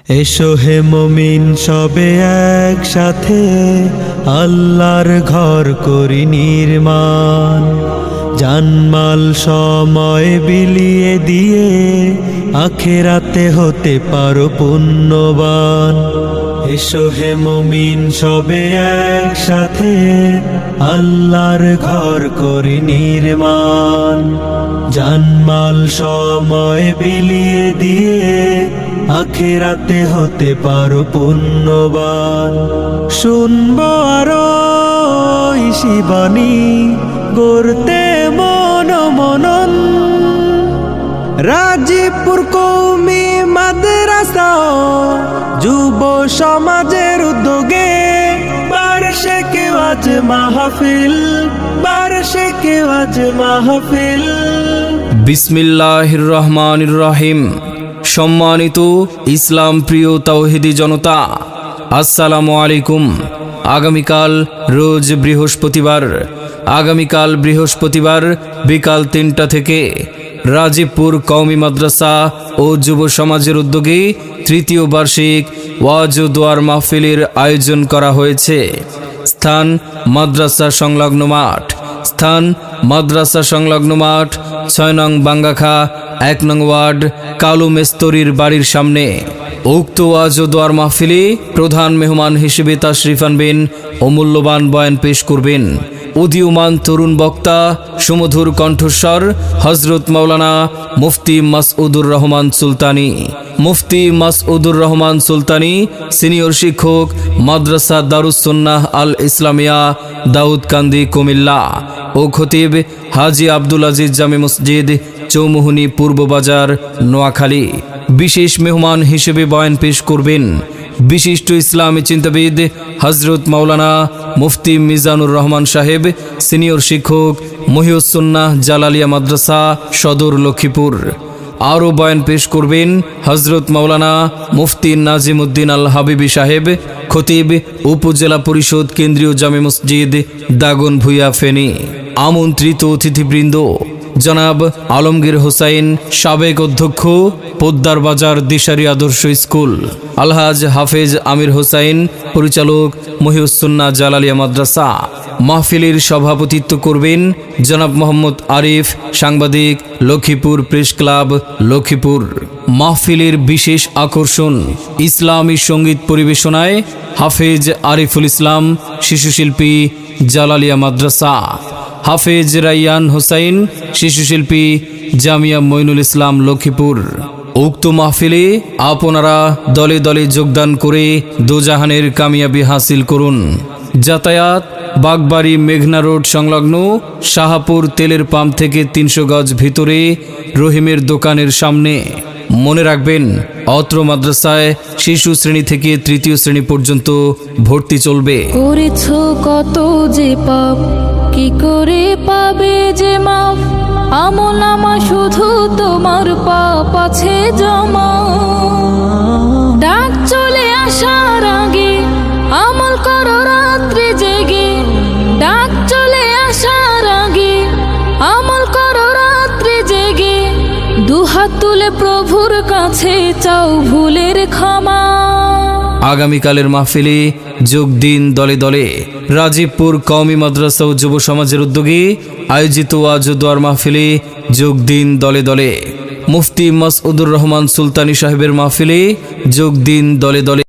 এসো হে মুমিন সবে একসাথে আল্লাহর ঘর করি নির্মাণ, জানমাল সময় বিলিয়ে দিয়ে আখিরাতে হতে পারো পুণ্যবান। এসো হে মুমিন সবে একসাথে আল্লাহর ঘর করি নির্মাণ, জানমাল সময় বিলিয়ে দিয়ে আখিরাতে হতে পারো পুণ্যবান। শুনবো আরো শিবানী গড়তে মনন, রাজীবপুর কওমি মাদ্রাসা যুব সমাজের উদ্যোগে বার্ষিক ওয়াজ মাহফিল, বার্ষিক ওয়াজ মাহফিল। বিসমিল্লাহির রহমানির রহিম। সম্মানিত ইসলাম প্রিয় তাওহীদি জনতা, আসসালামু আলাইকুম। আগামীকাল বৃহস্পতিবার বিকাল 3টা থেকে রাজীবপুর কওমি মাদ্রাসা ও যুব সমাজের উদ্যোগে তৃতীয় বার্ষিক ওয়াজ ও দোয়ার মাহফিলের আয়োজন করা হয়েছে। স্থান মাদ্রাসা সংলগ্ন মাঠ 6 নং বাঙ্গাখা 1 নং ওয়ার্ড কালু মেস্তরির বাড়ির সামনে। উক্ত ওয়াজ ও দোয়ার মাহফিলে প্রধান মেহমান হিসেবে তাশরিফ আনবেন ও মূল্যবান বয়ান পেশ করবেন উদীয়মান তরুণ বক্তা, সুমধুর কণ্ঠস্বর হযরত মাওলানা মুফতি মাসউদুর রহমান সুলতানী, সিনিয়র শিক্ষক মাদ্রাসা দারুস সুন্নাহ আল ইসলামিয়া দাউদকান্দি কুমিল্লা ও খতিব হাজী আব্দুল আজিজ জামে মসজিদ চৌমুহনী পূর্ব বাজার নোয়াখালী। বিশেষ মেহমান হিসেবে বয়ান পেশ করবেন বিশিষ্ট ইসলামী চিন্তাবিদ হযরত মাওলানা মুফতি মিজানুর রহমান সাহেব, সিনিয়র শিক্ষক মহিউস সুন্নাহ জালালিয়া মাদ্রাসা সদর লক্ষ্মীপুর। আরও বয়ান পেশ করবেন হযরত মাওলানা মুফতি নাজিম উদ্দিন আল হাবিবি সাহেব, খতিব উপজেলা পরিষদ কেন্দ্রীয় জামে মসজিদ দাগনভূঞা ফেনী। আমন্ত্রিত অতিথিবৃন্দ জনাব আলমগীর হোসাইন, সাবেক অধ্যক্ষ পোদ্দার বাজার দিশারি আদর্শ স্কুল, আলহাজ হাফেজ আমির হোসাইন, পরিচালক মহিউস সুন্নাহ জালালিয়া মাদ্রাসা। মাহফিলের সভাপতিত্ব করবেন জনাব মোহাম্মদ আরিফ, সাংবাদিক, লক্ষ্মীপুর প্রেস ক্লাব, লক্ষ্মীপুর। মাহফিলের বিশেষ আকর্ষণ ইসলামী সঙ্গীত পরিবেশনায় হাফেজ আরিফুল ইসলাম, শিশুশিল্পী, জালালিয়া মাদ্রাসা। হাফেজ রাইয়ান হোসাইন, শিশুশিল্পী, জামিয়া মঈনুল ইসলাম, লক্ষ্মীপুর। উক্ত মাহফিলে আপনারা দলে দলে যোগদান করে দোজাহানের কামিয়াবি হাসিল করুন। যাতায়াত বাগবাড়ি মেঘনা রোড সংলগ্ন শাহপুর তেলের পাম্প থেকে 300 গজ ভিতরে রহিমের দোকানের সামনে। মনে রাখবেন, অত্র মাদ্রাসায় শিশু শ্রেণী থেকে 3য় শ্রেণী পর্যন্ত ভর্তি চলবে। করেছো কত যে পাপ, কি করে পাবে যে মাফ? আমলনামা শুধু তোমার পাপ আছে জমা। ডাক চলে আসার আগে আমল করো রাত্রে জেগে, ডাক চলে আসার আগে আমল করো রাত্রে জেগে। দুহাত তুলে প্রভুর কাছে চাও ভুলের ক্ষমা। আগামীকালের মাহফিলে যোগ দিন দলে দলে। রাজীবপুর কওমি মাদ্রাসা ও যুব সমাজের উদ্যোগে আয়োজিত ওয়াজ ও দোয়ার মাহফিলে যোগ দিন দলে দলে। মুফতি মাসউদুর রহমান সুলতানী সাহেবের মাহফিলে যোগ দিন দলে দলে।